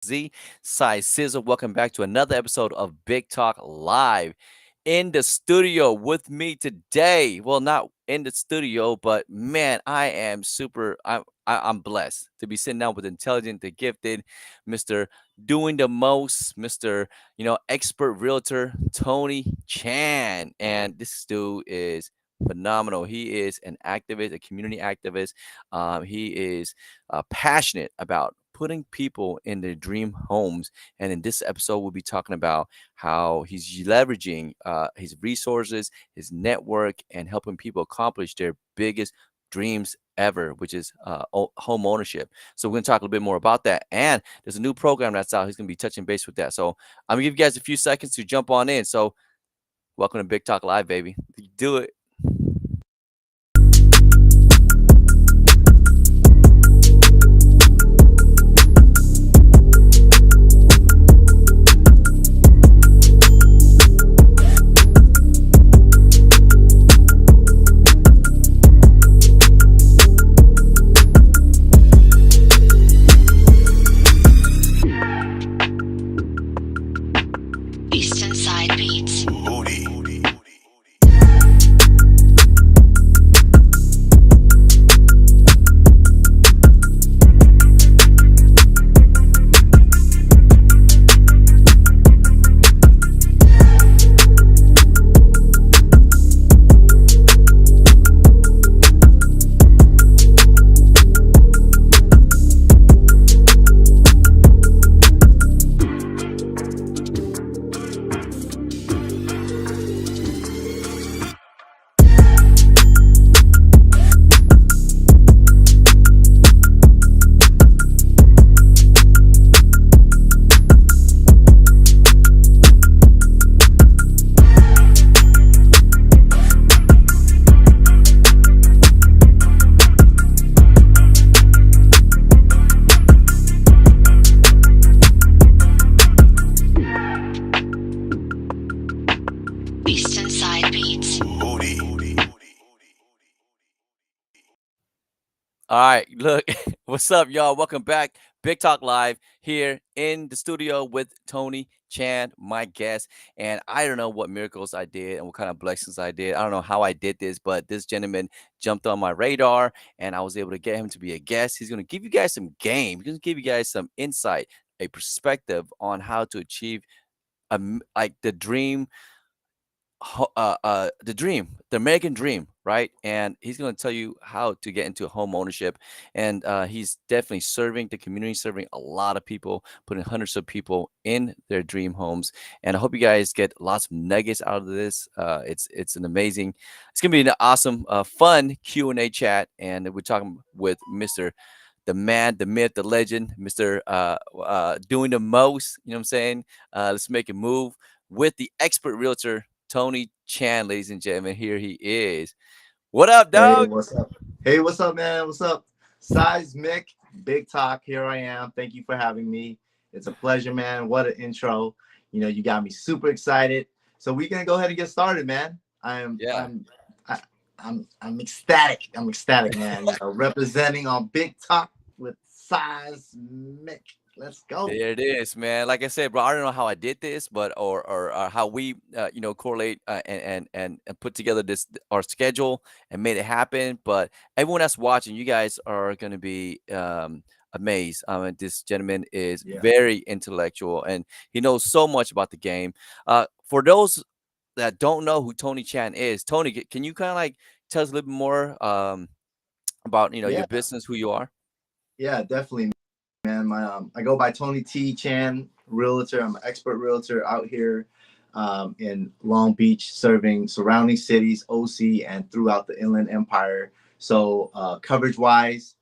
Z Size Sizzle. Welcome back to another episode of Big Talk Live. In the studio with me today. Well, not in the studio, but man, I am super. I'm blessed to be sitting down with intelligent, the gifted, Mister Doing the Most, Mister Expert Realtor Tony Chan, and this dude is phenomenal. He is an activist, a community activist. He is passionate about putting people in their dream homes. And in this episode, we'll be talking about how he's leveraging his resources, his network, and helping people accomplish their biggest dreams ever, which is home ownership. So we're going to talk a little bit more about that. And there's a new program that's out. He's going to be touching base with that. So I'm going to give you guys a few seconds to jump on in. So welcome to Big Talk Live, baby. Do it. Eastern Side Beats. Eastern Side Beats. All right, look, what's up, y'all? Welcome back. Big Talk Live here in the studio with Tony Chan, my guest. And I don't know what miracles I did and what kind of blessings I did. I don't know how I did this, but this gentleman jumped on my radar and I was able to get him to be a guest. He's going to give you guys some game, he's going to give you guys some insight, a perspective on how to achieve like the dream the dream, the American dream, right? And he's going to tell you how to get into home ownership. And he's definitely serving the community, serving a lot of people, putting hundreds of people in their dream homes. And I hope you guys get lots of nuggets out of this. It's an amazing, it's going to be an awesome, fun Q&A chat. And we're talking with Mr. The man, the myth, the legend, Mr. Doing the Most. You know what I'm saying? Let's make a move with the expert realtor Tony Chan, ladies and gentlemen. Here he is. What up, Hey, dog? what's up? Hey, what's up, man? What's up? Seismic, Big Talk. Here I am. Thank you for having me. It's a pleasure, man. What an intro. You got me super excited. So we're gonna go ahead and get started, man. I'm Yeah. I'm I, I'm ecstatic. I'm ecstatic, man. Representing on Big Talk with Seismic. Let's go. There it is, man. Like I said, bro, I don't know how I did this, but or how we correlate and put together this our schedule and made it happen. But everyone that's watching, you guys are gonna be amazed. This gentleman is Yeah. very intellectual and he knows so much about the game. For those that don't know who Tony Chan is, Tony, can you kind of like tell us a little bit more about your Yeah. business, who you are? Yeah, definitely, man. I go by Tony T Chan, realtor. I'm an expert realtor out here in Long Beach, serving surrounding cities, OC, and throughout the Inland Empire. So coverage wise,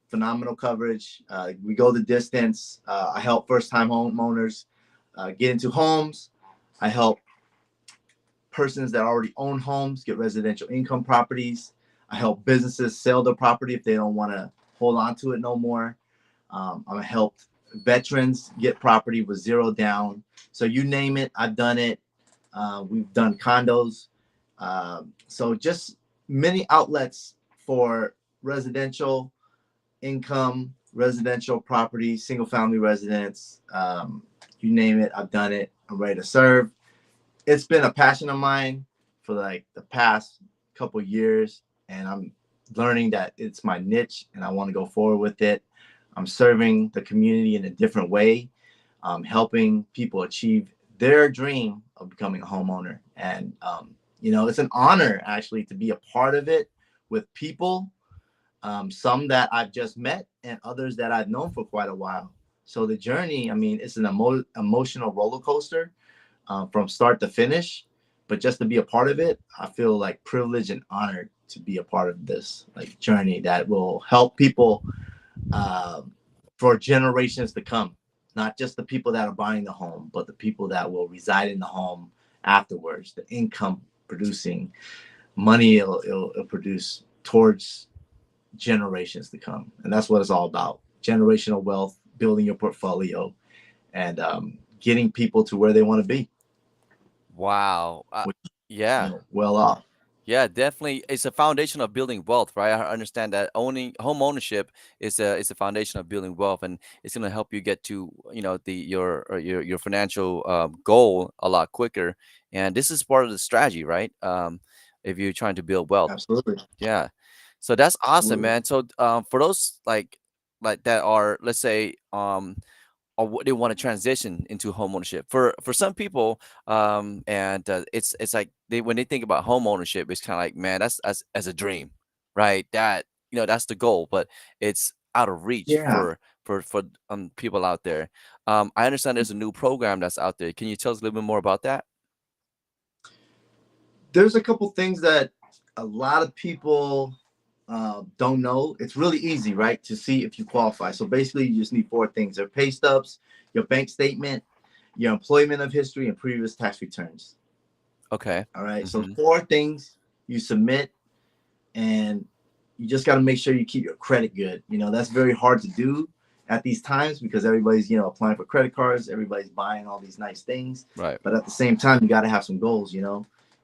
phenomenal coverage. We go the distance. I help first time homeowners get into homes. I help persons that already own homes get residential income properties. I help businesses sell their property if they don't want to hold on to it no more. I helped veterans get property with zero down. So you name it, I've done it. We've done condos. So just many outlets for residential income, residential property, single family residence, you name it, I've done it. I'm ready to serve. It's been a passion of mine for like the past couple years, and I'm learning that it's my niche and I want to go forward with it. I'm serving the community in a different way, helping people achieve their dream of becoming a homeowner. And, it's an honor actually to be a part of it with people, some that I've just met and others that I've known for quite a while. So the journey, I mean, it's an emotional roller coaster, from start to finish. But just to be a part of it, I feel like privileged and honored to be a part of this like journey that will help people, uh, for generations to come. Not just the people that are buying the home, but the people that will reside in the home afterwards. The income producing money it'll produce towards generations to come, and that's what it's all about: generational wealth, building your portfolio, and getting people to where they want to be, Wow. which, Yeah. well off. Yeah, definitely. It's a foundation of building wealth, right? I understand that owning home ownership is a foundation of building wealth, and it's going to help you get to the your financial goal a lot quicker. And this is part of the strategy, right? If you're trying to build wealth, Absolutely. yeah. So that's awesome, Absolutely. man. So for those like that are, let's say, or what they want to transition into home ownership. For some people, and it's like they when they think about home ownership, it's kind of like, man, that's as a dream, right? That that's the goal, but it's out of reach Yeah, for people out there. I understand there's a new program that's out there. Can you tell us a little bit more about that? there's a couple things that a lot of people don't know. It's really easy, right, to see if you qualify. So basically, you just need four things: your pay stubs, your bank statement, your employment of history, and previous tax returns. Okay. All right. So Mm-hmm. four things you submit, and you just got to make sure you keep your credit good. That's very hard to do at these times because everybody's applying for credit cards, everybody's buying all these nice things. Right. But at the same time, you got to have some goals.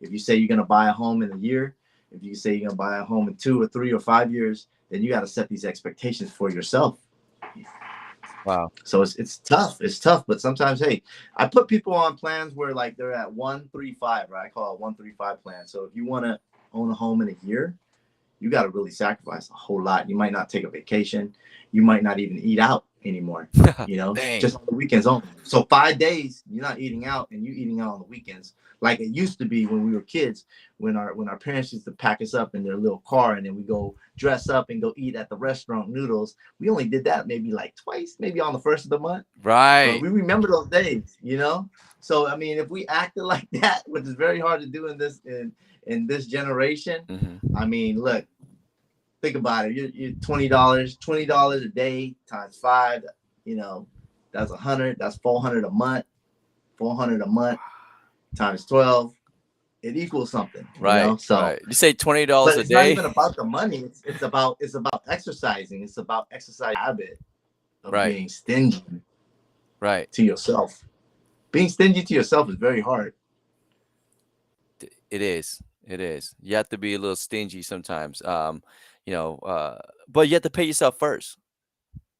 If you say you're going to buy a home in a year, if you say you're going to buy a home in 2 or 3 or 5 years, then you got to set these expectations for yourself. Wow. So it's tough. It's tough, but sometimes, hey, I put people on plans where like they're at 135, right? I call it 135 plan. So if you want to own a home in a year, you got to really sacrifice a whole lot. You might not take a vacation. You might not even eat out anymore, Dang. just on the weekends only. So 5 days, you're not eating out, and you eating out on the weekends like it used to be when we were kids, when our parents used to pack us up in their little car and then we go dress up and go eat at the restaurant noodles. We only did that maybe like twice, maybe on the first of the month. But Right. we remember those days. So I mean, if we acted like that, which is very hard to do in this generation, Mm-hmm. I mean, look, think about it. You're $20 a day times five. You know, that's 100. That's 400 a month. 400 a month times 12. It equals something. Right. So, Right. You say $20 but a it's not day. even about the money. It's about exercising. It's about exercise habit of Right. being stingy Right. to yourself. Being stingy to yourself is very hard. It is. It is. You have to be a little stingy sometimes. You know, uh, but you have to pay yourself first,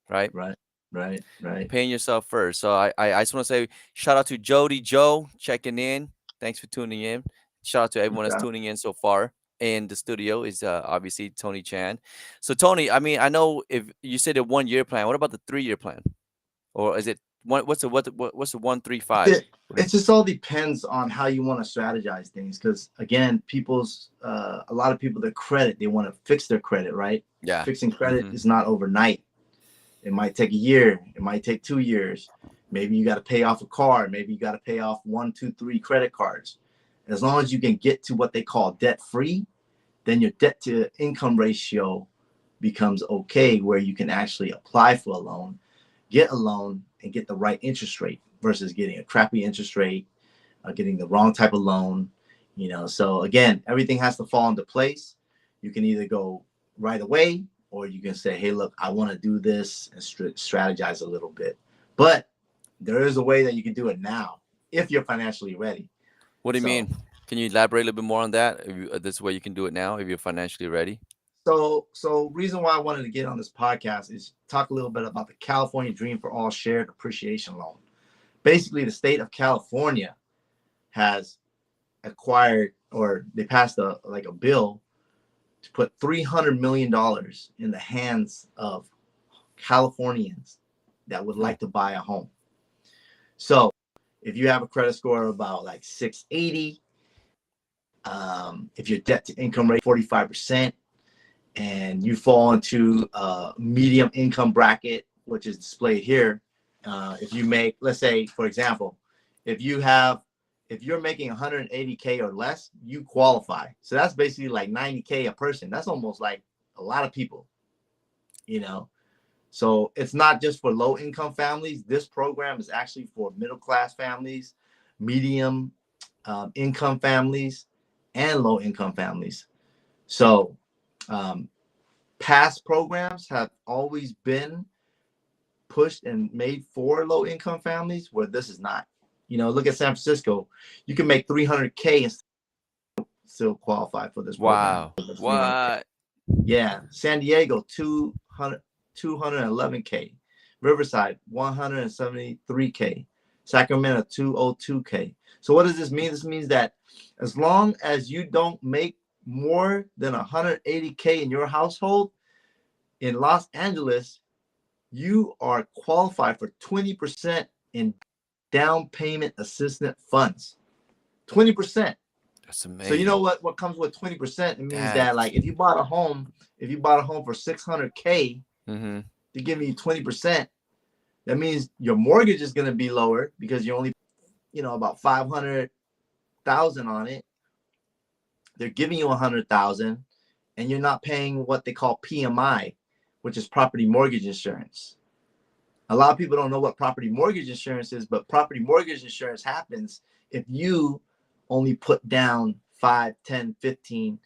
right? Right. Right. Right. Paying yourself first. So I just want to say shout out to Jody Joe checking in. Thanks for tuning in. Shout out to No everyone that's doubt. tuning in so far. In the studio is obviously Tony Chan. So Tony, I mean, I know if you said a 1 year plan. What about the 3 year plan? Or is it one? What's the 135? it, it just all depends on how you want to strategize things, because again, a lot of people, their credit, they want to fix their credit, right? Yeah. Fixing credit Mm-hmm. is not overnight. It might take a year, it might take 2 years. Maybe you got to pay off a car, maybe you got to pay off one, two, three credit cards. As long as you can get to what they call debt free, then your debt to income ratio becomes okay, where you can actually apply for a loan, get a loan, and get the right interest rate versus getting a crappy interest rate, getting the wrong type of loan. So again, everything has to fall into place. You can either go right away, or you can say, hey, look, I want to do this and strategize a little bit. But there is a way that you can do it now if you're financially ready. What do you So mean? Can you elaborate a little bit more on that? This way you can do it now if you're financially ready. So reason why I wanted to get on this podcast is talk a little bit about the California Dream for All Shared Appreciation Loan. Basically, the state of California has acquired, or they passed a bill to put $300 million in the hands of Californians that would like to buy a home. So if you have a credit score of about like 680, if your debt to income rate 45%, and you fall into a medium income bracket, which is displayed here, if you make, let's say, for example, if you're making 180K or less, you qualify. So that's basically like 90K a person. That's almost like a lot of people, you know. So it's not just for low income families. This program is actually for middle class families, medium income families, and low income families. So past programs have always been pushed and made for low income families, where this is not. You know, look at San Francisco. You can make 300K and still qualify for this program. Wow. What? Yeah. San Diego, 211K. Riverside, 173K. Sacramento, 202K. So what does this mean? This means that as long as you don't make more than 180K in your household in Los Angeles, you are qualified for 20% in down payment assistance funds. 20%. That's So you know amazing. what comes with 20%? It means that, That's like, if you bought a home for 600K, mm-hmm. to give you 20%, that means your mortgage is going to be lower because you're only, about 500,000 on it. They're giving you 100,000, and you're not paying what they call PMI, which is property mortgage insurance. A lot of people don't know what property mortgage insurance is, but property mortgage insurance happens if you only put down 5, 10, 15.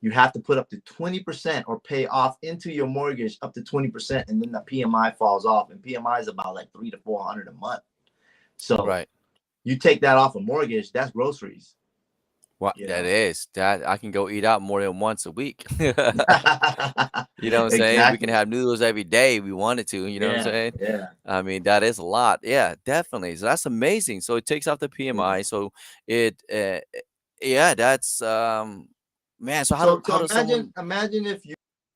You have to put up to 20% or pay off into your mortgage up to 20%, and then the PMI falls off. And PMI is about like $300 to $400 a month. So Right. you take that off a mortgage, that's groceries. What You that know. is. That I can go eat out more than once a week. You know what I'm saying? We can Exactly. have noodles every day we wanted to, you know what I'm Yeah. saying? Yeah. I mean, that is a lot. Yeah, definitely. So that's amazing. So it takes off the Yeah. PMI. So it yeah, that's man, so So how does someone imagine if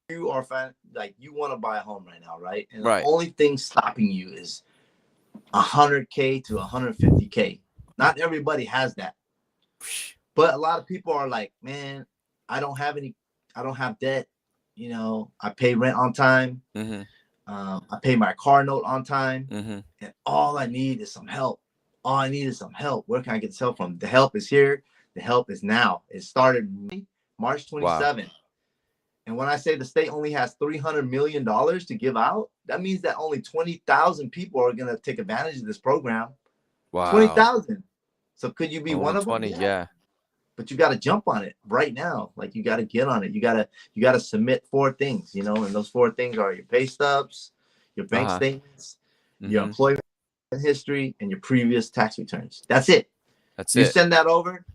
you are like, you want to buy a home right now, right? And the right. only thing stopping you is 100K to 150K. Not everybody has that, but a lot of people are like, man, I don't have debt. I pay rent on time. Mhm. I pay my car note on time, Mhm. and all I need is some help. All I need is some help. Where can I get this help from? The help is here. The help is now. It started March Wow. 27th. And when I say the state only has $300 million to give out, that means that only 20,000 people are going to take advantage of this program. Wow. 20,000. So could you be one Only of them? 20, Yeah. yeah. But you got to jump on it right now. Like, you got to get on it. You got to submit 4 things, and those 4 things are your pay stubs, your bank Uh-huh. statements, your Mhm. employment history, and your previous tax returns. That's it. That's You it. send that over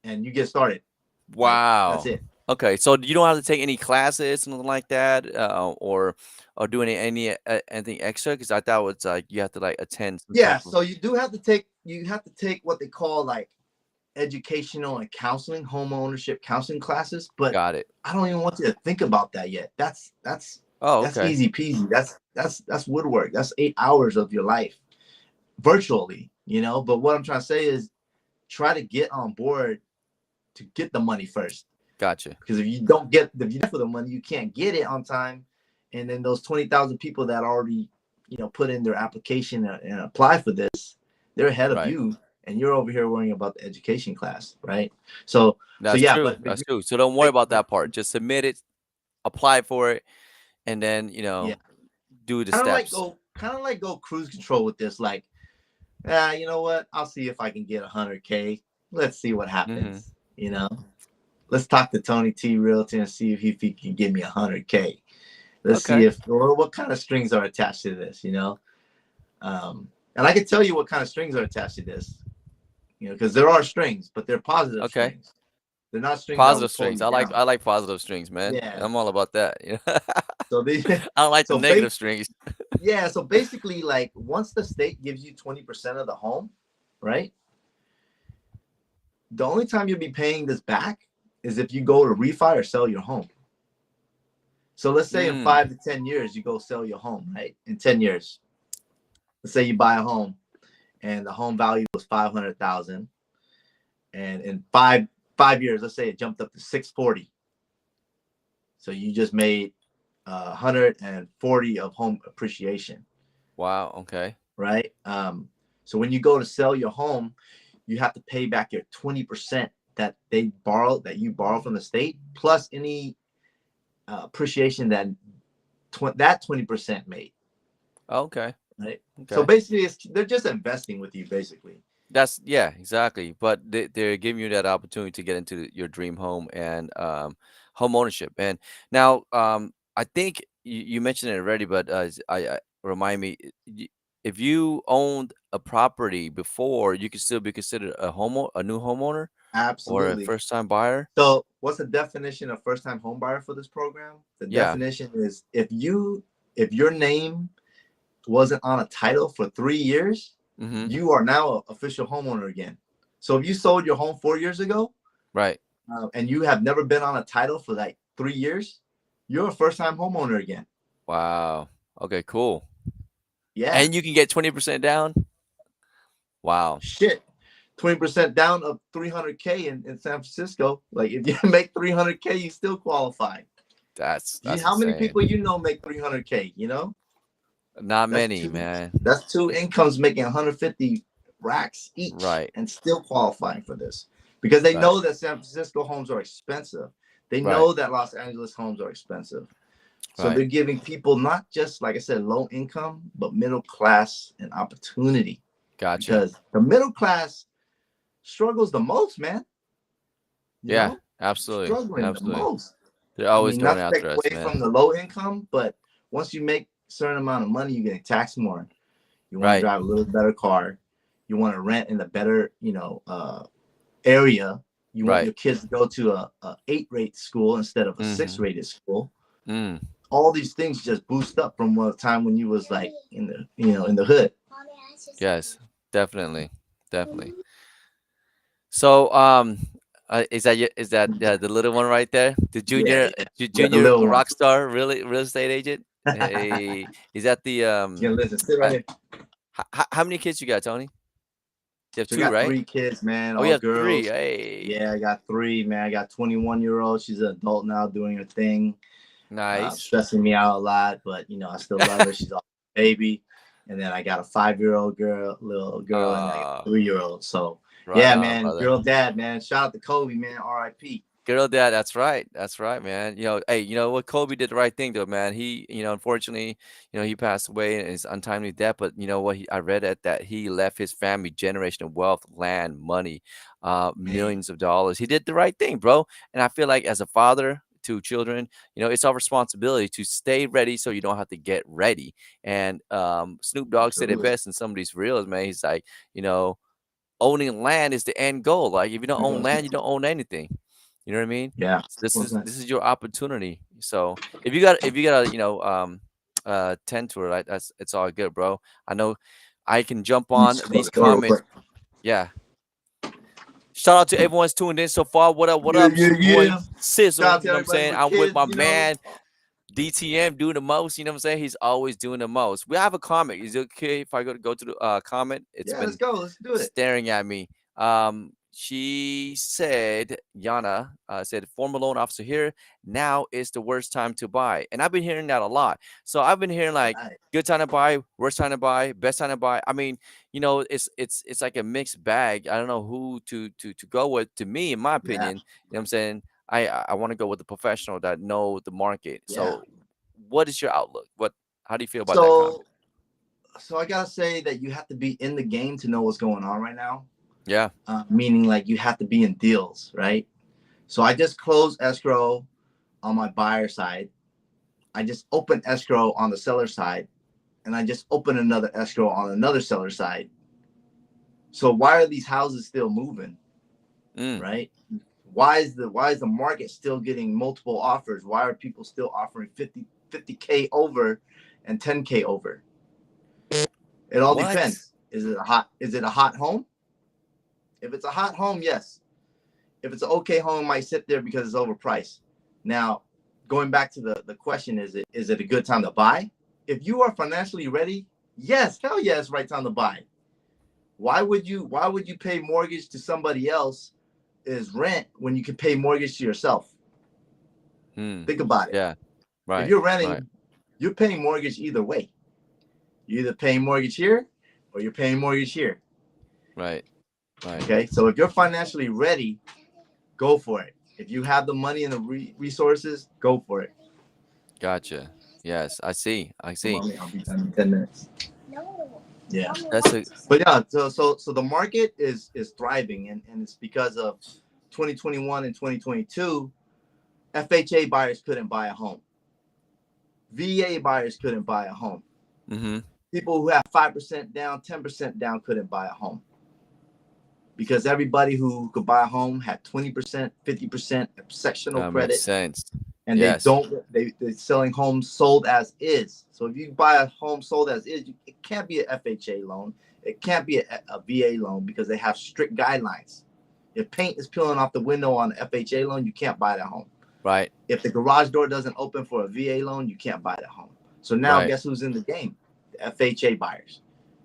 and you get started. Like, that's Wow. it. Okay, so you don't have to take any classes, nothing like that, or do anything extra? Because I thought it's like you have to like attend some type Yeah. of So you have to take what they call like educational and counseling, home ownership counseling classes, but got it. I don't even want you to think about that yet. Oh, That's okay. easy peasy. That's woodwork. That's 8 hours of your life virtually, But what I'm trying to say is, try to get on board to get the money first. Gotcha. Because if you for the money, you can't get it on time. And then those 20,000 people that already, put in their application and apply for this, they're ahead of Right. you, and you're over here worrying about the education class, right? So That's yeah, true. but That's true. So don't worry about that part. Just submit it, apply for it, and then, yeah, do the kind of like steps. go cruise control with this. Like, you know what? I'll see if I can get 100K. Let's see what Mhm. happens. Let's talk to Tony T Realtor and see if he can give me 100K. Let's see Okay. what kind of strings are attached to this. And I can tell you what kind of strings are attached to this, because there are strings, but they're positive Okay. strings. They're not strings that will Positive pull strings. you I like down. I like positive strings, man. Yeah. I'm all about that. So they I don't like the so negative strings. yeah, so basically, like once the state gives you 20% of the home, right? The only time you'll be paying this back is if you go to refi or sell your home. So let's say in Mm. 5 to 10 years you go sell your home, right? In 10 years, let's say you buy a home and the home value was 500,000, and in five years, let's say it jumped up to 640. So you just made 140 of home appreciation, Wow. Okay. right? So when you go to sell your home, you have to pay back your 20% that you borrow from the state, plus any appreciation that 20% made, Okay. right? So Okay. basically, they're just investing with you, basically. That's yeah, exactly. But they're giving you that opportunity to get into your dream home and home ownership. And now, I think you mentioned it already, but I remind me, if you owned a property before, you could still be considered a new homeowner or a Absolutely. first time buyer. So what's the definition of first-time home buyer for this program? The Yeah. definition is if your name wasn't on a title for 3 years, Mm-hmm. you are now an official homeowner again. So if you sold your home 4 years ago, Right. and you have never been on a title for like 3 years, you're a first-time homeowner again. Wow. Okay. Cool. Yeah. And you can get 20% down. Wow. Shit. 20% down of 300K in San Francisco. Like if you make 300K, you still qualify. That's How many insane. people make 300K? Not That's many, two. man. That's two incomes making 150 racks each Right. and still qualifying for this because they Right. know that San Francisco homes are expensive. They Right. know that Los Angeles homes are expensive. So Right. they're giving people not just, like I said, low income, but middle class an opportunity, Gotcha. because the middle class struggles the most, man. You Yeah, know, absolutely, struggling the absolutely. most. They're I always mean, throwing not to out take threats, away man. from the low income, but once you make a certain amount of money, you're getting taxed more. You want to Right, drive a little better car. You want to rent in a better, area. You want right. your kids to go to a 8 rate school instead of a 6 Mhm. rated school. Mm. All these things just boost up from the time when you was like in the hood. Yes, definitely, definitely. So, is that the little one right there? The Yeah, junior, yeah. Yeah, the junior little one. rock star, really real estate agent? Hey, is that the Yeah, listen, sit right uh, here. how many kids you got, Tony? You have So I two, got right? 3 kids, man, Oh, you all have three. girls. Hey, Yeah, I got three, man. I got 21-year-old. She's an adult now doing her thing. nice. Stressing me out a lot, but I still love her. She's a baby. And then I got a 5-year-old little girl, and I got a uh, 3-year-old. So right yeah, on, man, brother. girl dad, man. Shout out to Kobe, man. R.I.P. Girl dad, that's right. That's right, man. Hey, you know what? Kobe did the right thing though, man. He, unfortunately, he passed away in his untimely death. But you know what? I read that he left his family generational wealth, land, money, Man, millions of dollars. He did the right thing, bro. And I feel like as a father to children, it's our responsibility to stay ready so you don't have to get ready. And Snoop Dogg said it absolutely. best in some of these reels, man. He's like, owning land is the end goal. Like if you don't own land, you don't own anything. You know what I mean? Yeah. This What's is that? this is your opportunity. So if you got a tend to it, right, that's it's all good, bro. I know I can jump Let me on just close these the door real comments. quick. Yeah. Shout out to everyone's tuned in so far. What up? What Yeah, up? It's yeah, your boy yeah. Shout Sizzle. out You to know what I'm everybody saying? with I'm with kids, my man DTM doing the most. You know what I'm saying? He's always doing the most. We have a comment. Is it okay if I go to the comment? It's Yeah, let's been go. Let's do it. staring at me. She said, Yana said, former loan officer here. Now is the worst time to buy. And I've been hearing that a lot. So I've been hearing like Right. good time to buy, worst time to buy, best time to buy. I mean, it's like a mixed bag. I don't know who to go with. To me, in my Yeah. opinion, what I'm saying? I want to go with the professional that know the market. Yeah. So what is your outlook? How do you feel about that comment? So so I gotta say that you have to be in the game to know what's going on right now. Yeah. Meaning like you have to be in deals, right? So I just closed escrow on my buyer side. I just opened escrow on the seller side, and I just opened another escrow on another seller side. So why are these houses still moving, Mm, right? why is the market still getting multiple offers? Why are people still offering 50K over and 10K over? It all What? depends. Is it a hot home? If it's a hot home, yes. If it's an okay home, it might sit there because it's overpriced. Now, going back to the question, is it a good time to buy? If you are financially ready, yes, hell yes, right time to buy. Why would you pay mortgage to somebody else is rent when you can pay mortgage to yourself? Think about it. Yeah. If Right. you're Right. renting, you're paying mortgage either way. You're either paying mortgage here or you're paying mortgage here. Right. Right. Okay, so if you're financially ready, go for it. If you have the money and the resources, go for it. Gotcha. Yes, I see. I see. Mommy, I'll be done in 10 minutes. No. Yeah. That's a But yeah, so the market is thriving, and it's because of 2021 and 2022. FHA buyers couldn't buy a home. VA buyers couldn't buy a home. mm-hmm. People who have 5% down, 10% down couldn't buy a home. Because everybody who could buy a home had 20%, 50% exceptional That makes credit, sense. and Yes. they're selling homes sold as is. So if you buy a home sold as is, it can't be an FHA loan. It can't be a VA loan because they have strict guidelines. If paint is peeling off the window on an FHA loan, you can't buy that home. Right. If the garage door doesn't open for a VA loan, you can't buy that home. So now Right. guess who's in the game? The FHA buyers,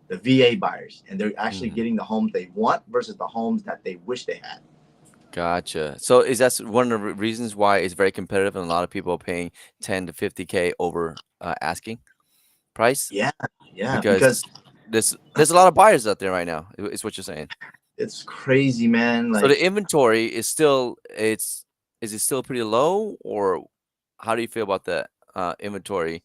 the VA buyers, and they're actually getting the homes they want versus the homes that they wish they had. Gotcha. So is that one of the reasons why it's very competitive and a lot of people are paying 10 to 50K over asking price? Yeah, because Because there's a lot of buyers out there right now, is what you're saying. it's crazy, man. So Like, the inventory is still is it still pretty low, or how do you feel about the inventory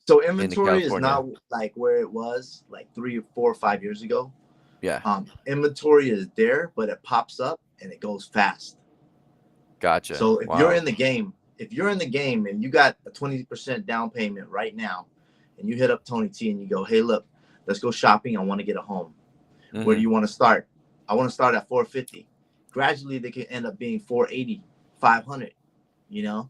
so in inventory is California? not like where it was like 3 or 4 or 5 years ago. Yeah, Inventory is there, but it pops up and it goes fast. gotcha. So if you're Wow. in the game, and you got a 20% down payment right now, and you hit up Tony T and you go, hey, look, let's go shopping. I want to get a home. Where do Mm-hmm. you want to start? I want to start at 450. Gradually, they can end up being 480, 500, you know,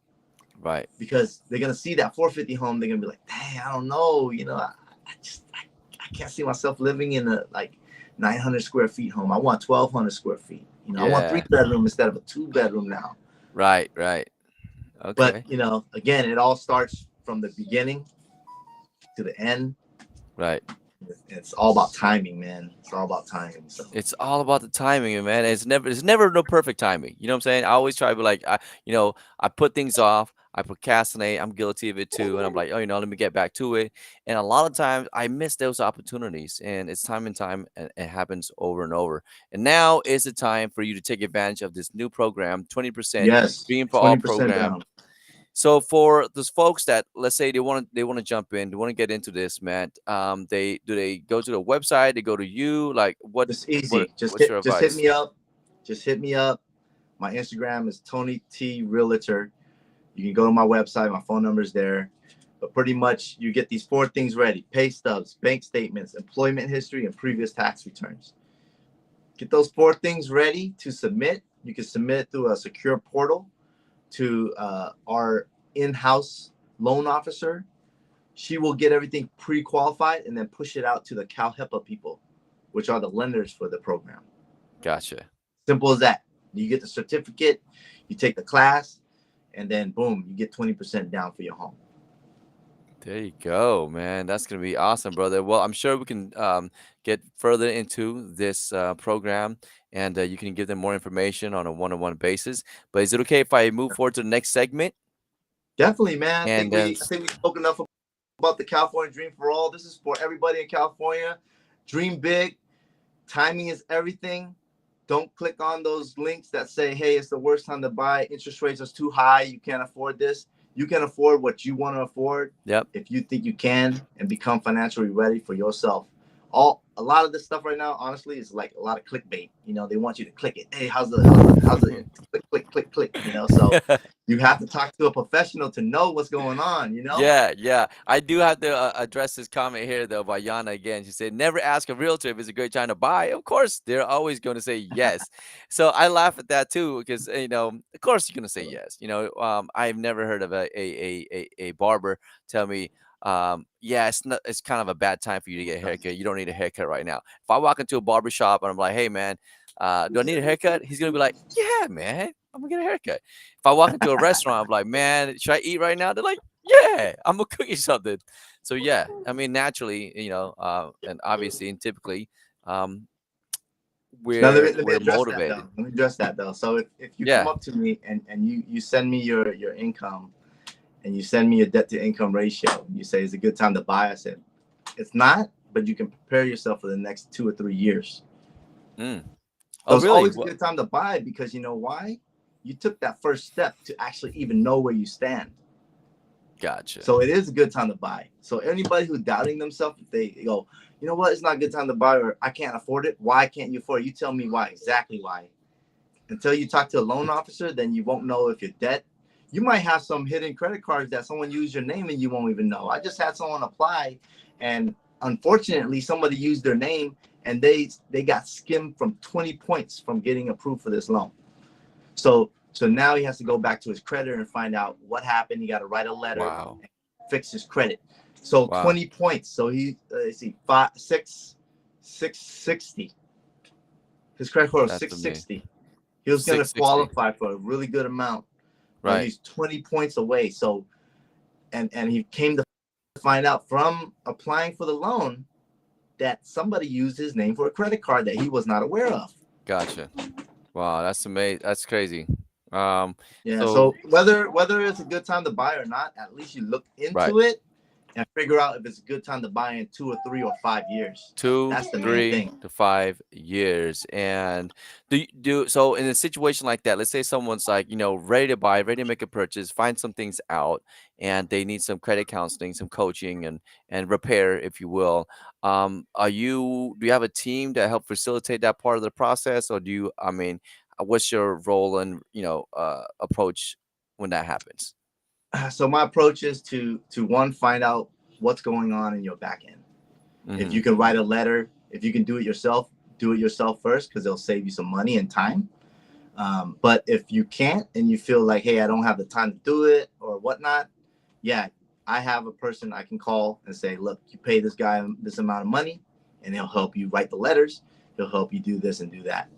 Right. because they're going to see that 450 home. They're going to be like, dang, I don't know. I can't see myself living in a like 900 square feet home. I want 1,200 square feet. I want Yeah. 3 bedroom instead of a 2 bedroom now. Right. Right. But, Okay. again, it all starts from the beginning to the end. Right. It's all about timing, man. It's all about timing. So It's all about the timing, man. It's never no perfect timing. You know what I'm saying? I always try to be like, I put things off, I procrastinate. I'm guilty of it too, and I'm like, oh, let me get back to it. And a lot of times I miss those opportunities, and it's time and time, and it happens over and over. And now is the time for you to take advantage of this new program, 20% yes, Dream for All 20% program. down. So for those folks that, let's say, they want to jump in, they want to get into this, man. They go to the website, they go to you, like Just what easy. what's your Just hit advice? me up. Just hit me up. My Instagram is Tony T Realtor. You can go to my website. My phone number is there. But pretty much you get these 4 things ready: pay stubs, bank statements, employment history, and previous tax returns. Get those 4 things ready to submit. You can submit it through a secure portal to our in-house loan officer. She will get everything pre-qualified and then push it out to the CalHEPA people, which are the lenders for the program. Gotcha. Simple as that. You get the certificate, you take the class, and then boom, you get 20% down for your home. There you go, man. That's gonna be awesome, brother. Well, I'm sure we can get further into this program, and you can give them more information on a one-on-one basis. But is it okay if I move forward to the next segment? Definitely, man. I And think then, we spoke enough about the California Dream for All. This is for everybody in California. Dream big. Timing is everything. Don't click on those links that say, hey, it's the worst time to buy. Interest rates are too high. You can't afford this. You can afford what you want to afford yep. if you think you can, and become financially ready for yourself. A a lot of this stuff right now, honestly, is like a lot of clickbait. They want you to click it. Hey, how's the click click click click. So you have to talk to a professional to know what's going on. Yeah, yeah. I do have to address this comment here though by Yana again. She said, "Never ask a realtor if it's a great time to buy." Of course, they're always going to say yes. So I laugh at that too because of course you're going to say yes. I've never heard of a barber tell me, yeah, it's kind of a bad time for you to get a haircut. You don't need a haircut right now. If I walk into a barber shop and I'm like, "Hey, man, do I need a haircut?" He's gonna be like, "Yeah, man, I'm gonna get a haircut." If I walk into a restaurant, I'm like, "Man, should I eat right now?" They're like, "Yeah, I'm gonna cook you something." So yeah, I mean, naturally, and obviously and typically, um, Now let me we're address that though. motivated. Let me address that though. So if you come Yeah. up to me and you send me your income and you send me your debt to income ratio, you say it's a good time to buy. I said it's not, but you can prepare yourself for the next 2 or 3 years. Mm. So Oh, it's really? always a What? good time to buy because you know why? You took that first step to actually even know where you stand. Gotcha. So it is a good time to buy. So anybody who's doubting themselves, if they go, you know what, it's not a good time to buy, or I can't afford it. Why can't you afford it? You tell me why, exactly why. Until you talk to a loan officer, then you won't know if you're debt. You might have some hidden credit cards that someone used your name and you won't even know. I just had someone apply, and unfortunately, somebody used their name and they got skimmed from 20 points from getting approved for this loan. So now he has to go back to his creditor and find out what happened. He got to write a letter Wow. and fix his credit. So Wow. 20 points. So he let's see, 660. His credit score was That's amazing. 660. He was going to 660. qualify for a really good amount, but Right. he's 20 points away. So and he came to find out from applying for the loan that somebody used his name for a credit card that he was not aware of. Gotcha. Wow. That's amazing. That's crazy. Um. Yeah. So So whether it's a good time to buy or not, at least you look right. into it and figure out if it's a good time to buy in 2 or 3 or 5 years. Two, That's the main three thing. to 5 years. And so in a situation like that, let's say someone's like, ready to buy, ready to make a purchase, find some things out, and they need some credit counseling, some coaching and repair, if you will. Do you have a team that help facilitate that part of the process? Or what's your role and approach when that happens? So my approach is to one, find out what's going on in your back end. If you Hmm. can write a letter, if you can do it yourself first because it'll save you some money and time. But if you can't and you feel like, hey, I don't have the time to do it or whatnot, yeah, I have a person I can call and say, look, you pay this guy this amount of money, and he'll help you write the letters. He'll help you do this and do that.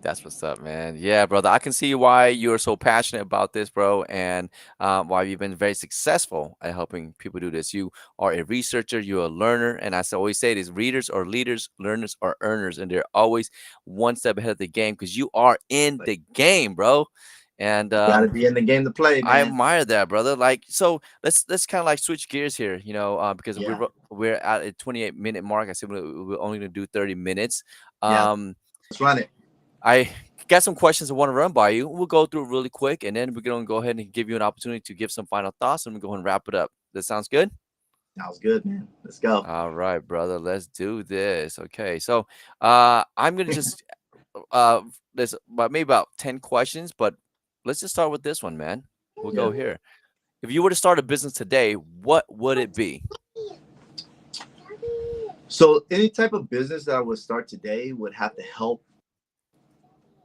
That's what's up, man. Yeah, brother. I can see why you're so passionate about this, bro, and why you've been very successful at helping people do this. You are a researcher, you're a learner, and I always say this: readers are leaders, learners are earners, and they're always one step ahead of the game because you are in Like the game, bro. And you got to be in the game to play, I man. admire that, brother. Like, so let's kind of like switch gears here, because Yeah, we're at a 28-minute mark. I said we're only gonna do 30 minutes. yeah. Um, Let's run it. I got some questions I want to run by you. We'll go through it really quick, and then we're gonna go ahead and give you an opportunity to give some final thoughts, and we'll go ahead and wrap it up. That sounds good. Sounds good, man. Let's go. All right, brother. Let's do this. Okay, so I'm gonna just there's about maybe about 10 questions, but let's just start with this one, man. We'll Yeah. go here. If you were to start a business today, what would it be? So any type of business that I would start today would have to help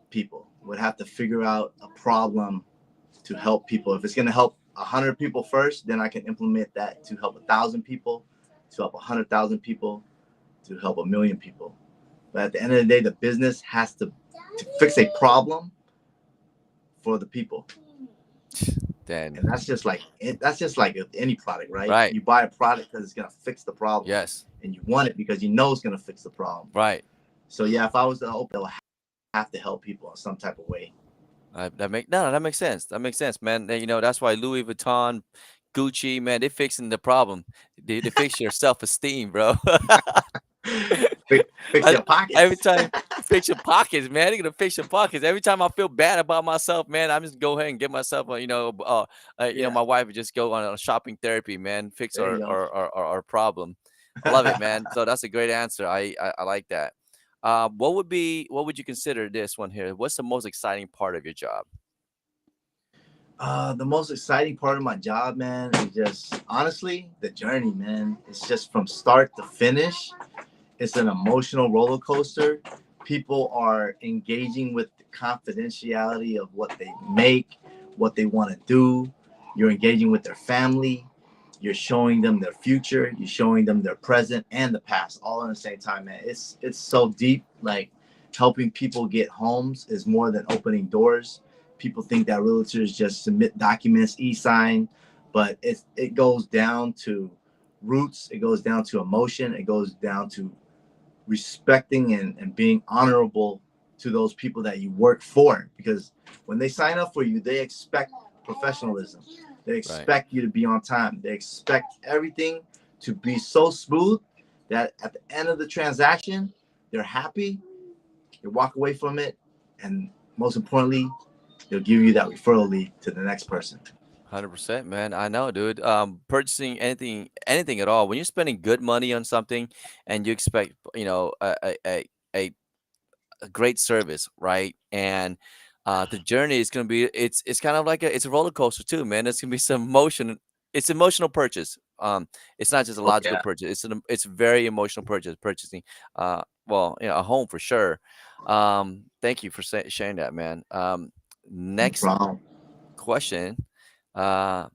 people. Would have to figure out a problem to help people. If it's going to help 100 people first, then I can implement that to help 1,000 people, to help 100,000 people, to help 1,000,000 people. But at the end of the day, the business has to fix a problem for the people. Then, And that's just like any product, right? right. You buy a product because it's going to fix the problem, Yes. and you want it because you know it's going to fix the problem. Right. So yeah, if I was to open, I would have to help people in some type of way. That makes sense. That makes sense, man. That's why Louis Vuitton, Gucci, man, they fixing the problem. They fix your self-esteem, bro. Fix I, your every pockets. time fix your pockets, man. They're gonna fix your pockets. Every time I feel bad about myself, man, I'm just go ahead and get myself, Yeah, my wife would just go on a shopping therapy, man. Fix there you our go. our our, our, our problem. I love it, man. So that's a great answer. I like that. What would you consider this one here? What's the most exciting part of your job? The most exciting part of my job, man, is just honestly the journey, man. It's just from start to finish. It's an emotional roller coaster. People are engaging with the confidentiality of what they make, what they want to do. You're engaging with their family. You're showing them their future. You're showing them their present and the past all at the same time, man. It's so deep. Like helping people get homes is more than opening doors. People think that realtors just submit documents, e-sign, but it goes down to roots. It goes down to emotion. It goes down to respecting and being honorable to those people that you work for, because when they sign up for you, they expect professionalism. They Right. expect you to be on time. They expect everything to be so smooth that at the end of the transaction, they're happy. You walk away from it, and most importantly, they'll give you that referral lead to the next person. 100%, man. I know, dude. Purchasing anything at all, when you're spending good money on something and you expect, a a great service, right? And the journey is gonna be it's kind of like it's a roller coaster too, man. It's gonna be some emotion. It's emotional purchase. It's not just a Oh logical yeah, purchase. It's very emotional purchasing. A home for sure. Thank you for sharing that, man. no Next problem. question. Uh,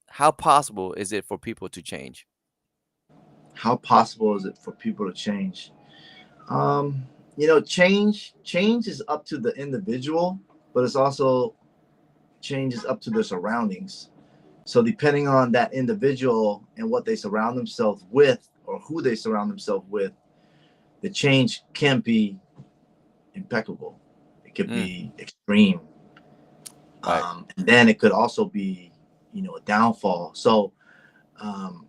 how possible is it for people to change? How possible is it for people to change? Change is up to the individual, but it's also change is up to the surroundings. So depending on that individual and what they surround themselves with, or who they surround themselves with, the change can be impeccable. It could Mm, be extreme, right. and then it could also be, a downfall. So um,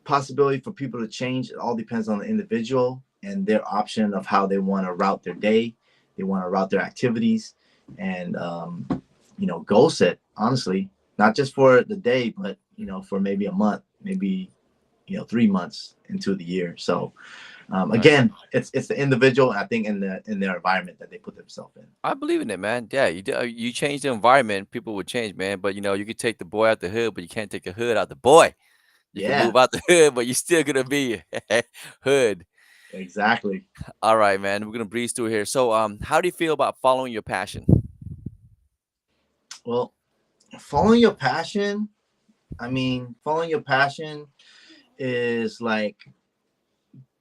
possibility for people to change, it all depends on the individual and their option of how they want to route their day. They want to route their activities, and goal set, honestly, not just for the day, but for maybe a month, maybe 3 months into the year. So Right. again, it's the individual, and I think in their environment that they put themselves in. I believe in it, man. Yeah, you change the environment, people will change, man. But you can take the boy out the hood, but you can't take the hood out the boy. You can Yeah, move out the hood, but you're still gonna be hood. exactly. All right, man. We're gonna breeze through here. So, how do you feel about following your passion? Well, following your passion, I mean, following your passion is like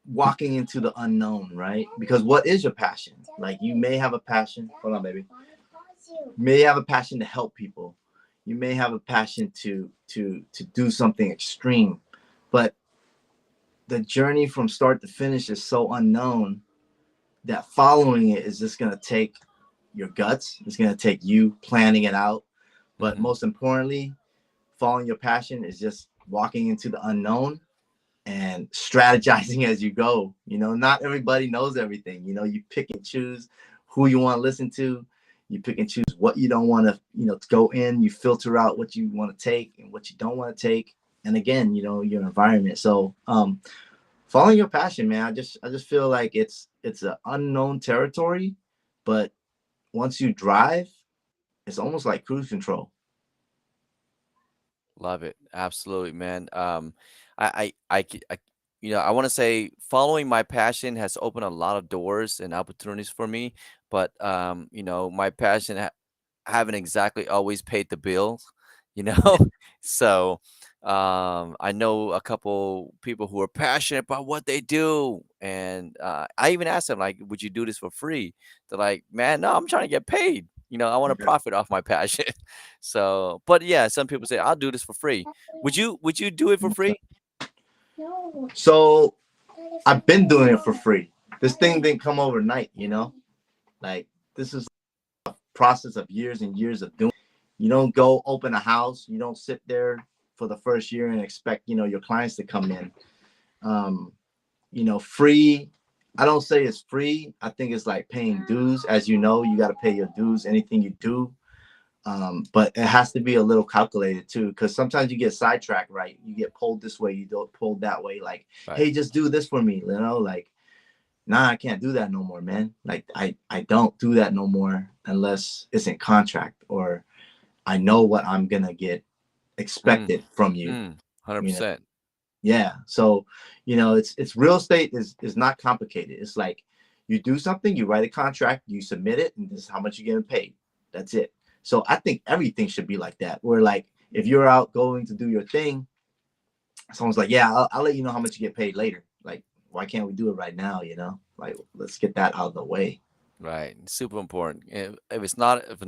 walking into the unknown, right? Because what is your passion? Like you may have a passion. Hold on, baby. You may have a passion to help people. You may have a passion to do something extreme, but the journey from start to finish is so unknown that following it is just gonna take your guts. It's gonna take you planning it out. But Hmm. most importantly, following your passion is just walking into the unknown and strategizing as you go. Not everybody knows everything. You pick and choose who you want to listen to. You pick and choose what you don't want to go in. You filter out what you want to take and what you don't want to take. And again, your environment. So following your passion, man. I just feel like it's an unknown territory, but once you drive, it's almost like cruise control. Love it. Absolutely, man. I want to say following my passion has opened a lot of doors and opportunities for me. But my passion haven't exactly always paid the bills, you know? Yeah. So, I know a couple people who are passionate about what they do, and, I even asked them, like, "Would you do this for free?" They're like, "Man, no, I'm trying to get paid. I wanna profit off my passion." So but, yeah, some people say, "I'll do this for free." Would you do it for free? So I've been doing it for free. This thing didn't come overnight. Like this is a process of years and years of doing. You don't go open a house. You don't sit there for the first year and expect your clients to come in. Um, free. I don't say it's free. I think it's like paying dues. As you know, you got to pay your dues. Anything you do. But it has to be a little calculated too, because sometimes you get sidetracked, right? You get pulled this way, you don't pulled that way. Like, Right. hey, just do this for me, you know? Like, nah, I can't do that no more, man. Like, I don't do that no more unless it's in contract or I know what I'm gonna get Mm, expected from you. mm, You know, 100%. yeah. So, it's real estate is not complicated. It's like you do something, you write a contract, you submit it, and this is how much you're getting paid. That's it. So I think everything should be like that. Where like if you're out going to do your thing, someone's like, yeah, I'll let you know how much you get paid later. Like, why can't we do it right now? Like let's get that out of the way. Right. Super important. If it's not if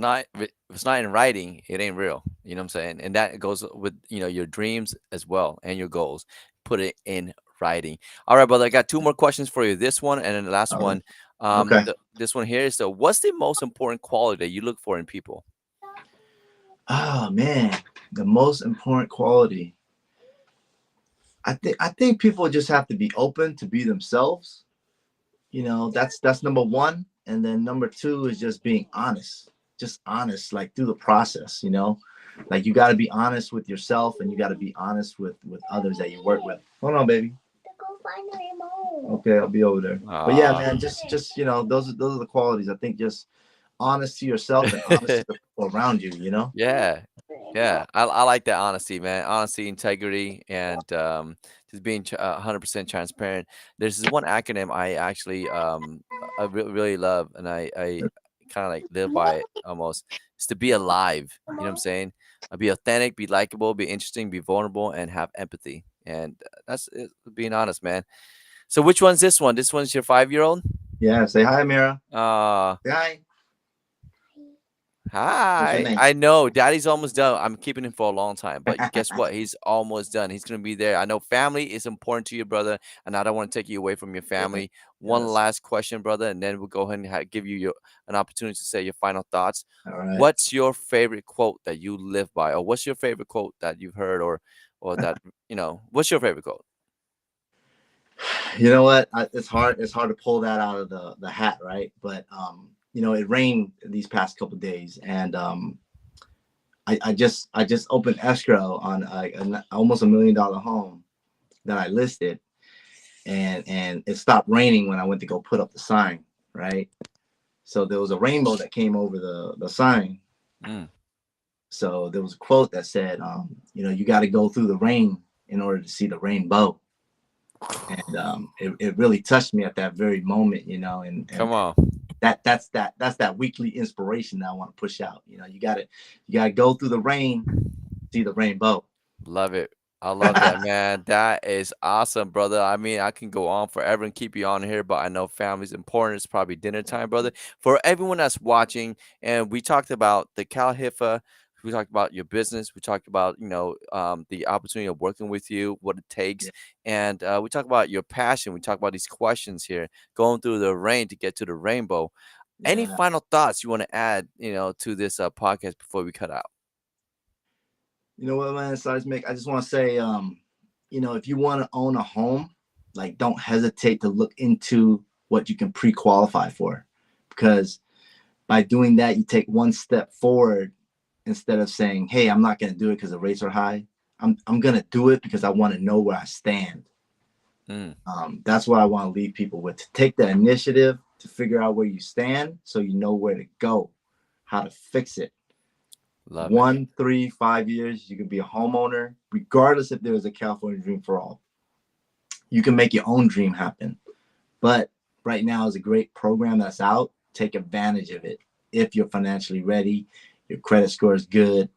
it's not in writing, it ain't real. You know what I'm saying? And that goes with, your dreams as well and your goals. Put it in writing. All right, brother. I got two more questions for you. This one and then the last Oh, one. okay. This one here is, so what's the most important quality that you look for in people? Oh man, the most important quality. I think people just have to be open to be themselves. That's number one. And then number two is just being honest. Just honest, like through the process. Like you got to be honest with yourself, and you got to be honest with others that you work with. Hold on, baby. Go find the remote. Okay, I'll be over there. But yeah, Ah. man, just those are the qualities. I think just honest to yourself and honest to the people around you. Yeah. Yeah. I like that honesty, man. Honesty, integrity, and just being 100% transparent. There's this one acronym I actually I really love, and I kind of like live by it almost. It's to be alive. You know what I'm saying? Be authentic, be likable, be interesting, be vulnerable, and have empathy. And that's it, being honest, man. So which one's this one? This one's your 5-year-old? Yeah, say hi, Mira. Uh Say hi. What's your Hi. name? I know daddy's almost done. I'm keeping him for a long time, but guess what? He's almost done. He's going to be there. I know family is important to you, brother, and I don't want to take you away from your Yeah, family. One yes. last question, brother, and then we'll go ahead and give you an opportunity to say your final thoughts. All right. What's your favorite quote that you live by, or what's your favorite quote that you've heard, or that what's your favorite quote? You know what? It's hard. It's hard to pull that out of the hat, right? But it rained these past couple days, and I just opened escrow on almost $1 million home that I listed, and it stopped raining when I went to go put up the sign, right? So there was a rainbow that came over the sign. Mm, So there was a quote that said, you got to go through the rain in order to see the rainbow. And it really touched me at that very moment, and come on. that's that weekly inspiration that I want to push out. You gotta go through the rain, see the rainbow. Love it. I love that, man. That is awesome, brother. I mean, I can go on forever and keep you on here, but I know family's important. It's probably dinner time, brother. For everyone that's watching, and we talked about the Cal HIFA, we talked about your business, we talked about the opportunity of working with you, what it takes, Yeah, and we talked about your passion. We talked about these questions here, going through the rain to get to the rainbow. Any yeah. final thoughts you want to add, to this podcast before we cut out? You know what, man, Seismic? I just want to say, if you want to own a home, like don't hesitate to look into what you can pre-qualify for, because by doing that, you take one step forward instead of saying, "Hey, I'm not going to do it because the rates are high." I'm going to do it because I want to know where I stand. Mm, That's what I want to leave people with: to take the initiative to figure out where you stand, so you know where to go, how to fix it. love it. 1, 3, 5 years, you can be a homeowner, regardless if there is a California dream for all. You can make your own dream happen. But right now is a great program that's out. Take advantage of it. If you're financially ready, your credit score is good.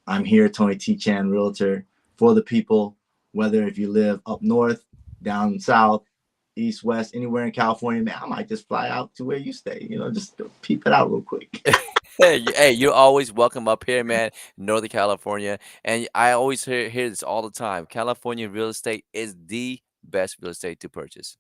I'm here, Tony T. Chan, Realtor, for the people, whether if you live up north, down south, east, west, anywhere in California, man, I might just fly out to where you stay, just peep it out real quick. Hey, you're always welcome up here, man, Northern California. And I always hear this all the time. California real estate is the best real estate to purchase.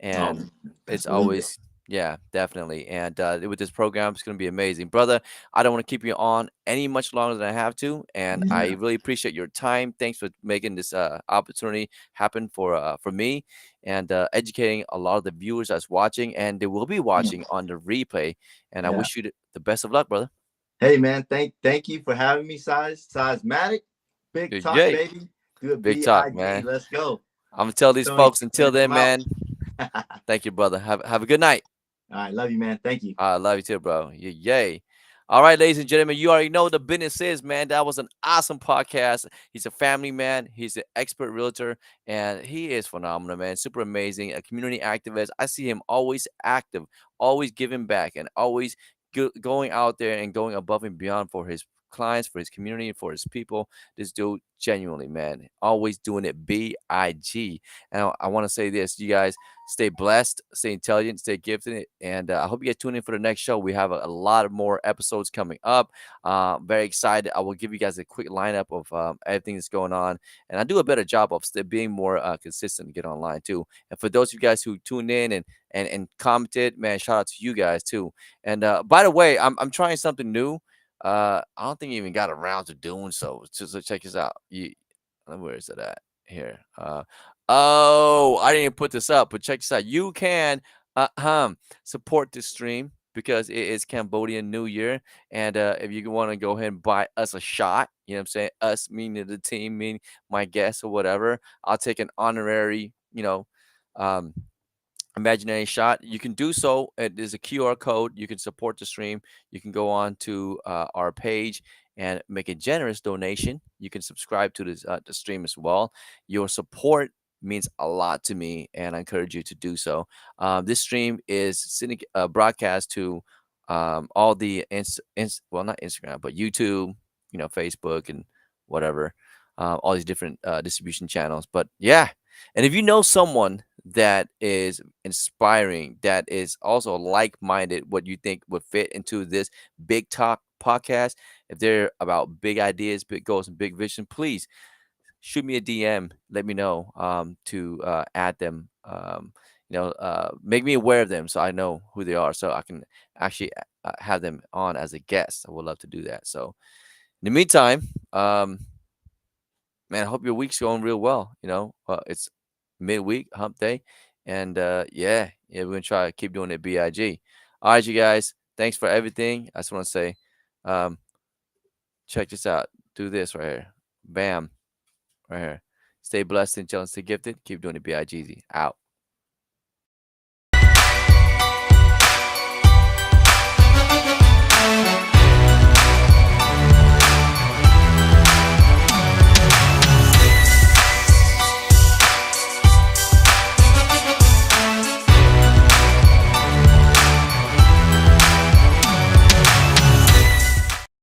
Oh, And best it's believe it. always, yeah, definitely. And with this program, it's going to be amazing. Brother, I don't want to keep you on any much longer than I have to. And I Yeah, really appreciate your time. Thanks for making this opportunity happen for me and educating a lot of the viewers that's watching. And they will be watching on the replay. And I yeah. wish you the best of luck, brother. Hey man, thank you for having me, Seismatic. Big talk, Yay. baby. Do a Big talk, BIG. man. Let's go. I'm gonna tell It's these Tony folks Chan, until and then, I'm out. man. Thank you, brother. Have a good night. All right, love you, man. Thank you. I love you too, bro. Yay. All right, ladies and gentlemen, you already know what the business is, man. That was an awesome podcast. He's a family man. He's an expert realtor, and he is phenomenal, man. Super amazing. A community activist. I see him always active, always giving back, and always going out there and going above and beyond for his clients, for his community, for his people. This dude, genuinely, man, always doing it BIG. And I want to say this, you guys stay blessed, stay intelligent, stay gifted. And I hope you guys tune in for the next show. We have a lot of more episodes coming up. Very excited. I will give you guys a quick lineup of everything that's going on. And I do a better job of still being more consistent to get online too. And for those of you guys who tuned in and commented, man, shout out to you guys too. And by the way, I'm trying something new. I don't think you even got around to doing so. So check this out. Where is it at? Here. Oh, I didn't even put this up, but check this out. You can support this stream because it is Cambodian New Year. And if you want to go ahead and buy us a shot, you know what I'm saying? Us meaning the team, meaning my guests or whatever, I'll take an honorary, um, imaginary shot. You can do so. It is a QR code. You can support the stream. You can go on to our page and make a generous donation. You can subscribe to this the stream as well. Your support means a lot to me, and I encourage you to do so. This stream is broadcast to all the well, not Instagram, but YouTube, Facebook, and whatever, all these different distribution channels. But yeah, and if you know someone that is inspiring, that is also like-minded, what you think would fit into this Big Talk podcast, if they're about big ideas, big goals, and big vision, please shoot me a DM. Let me know to add them. Make me aware of them so I know who they are, so I can actually have them on as a guest. I would love to do that. So in the meantime, man, I hope your week's going real well. It's midweek, hump day. And yeah, we're gonna try to keep doing it BIG. All right, you guys. Thanks for everything. I just want to say, um, check this out. Do this right here. Bam. Right here. Stay blessed and stay gifted. Keep doing it BIG. Out.